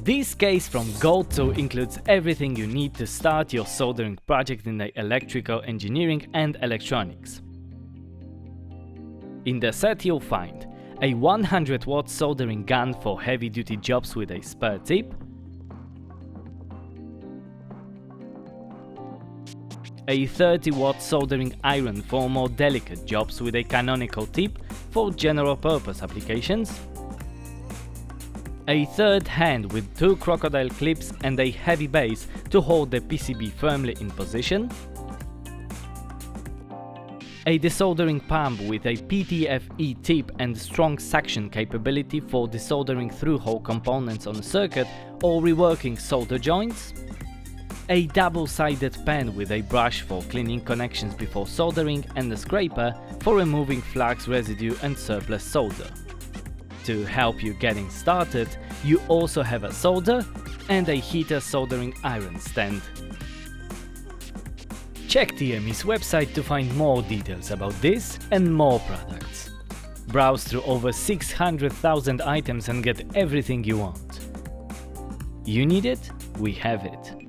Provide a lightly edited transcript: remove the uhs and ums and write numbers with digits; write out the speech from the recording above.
This case from Goldtool includes everything you need to start your soldering project in the electrical engineering and electronics. In the set you'll find a 100-watt soldering gun for heavy-duty jobs with a spare tip, a 30-watt soldering iron for more delicate jobs with a canonical tip for general-purpose applications, a third hand with 2 crocodile clips and a heavy base to hold the PCB firmly in position, a desoldering pump with a PTFE tip and strong suction capability for desoldering through-hole components on a circuit or reworking solder joints, a double-sided pen with a brush for cleaning connections before soldering and a scraper for removing flux residue and surplus solder. To help you getting started, you also have a solder and a heater soldering iron stand. Check TME's website to find more details about this and more products. Browse through over 600,000 items and get everything you want. You need it? We have it.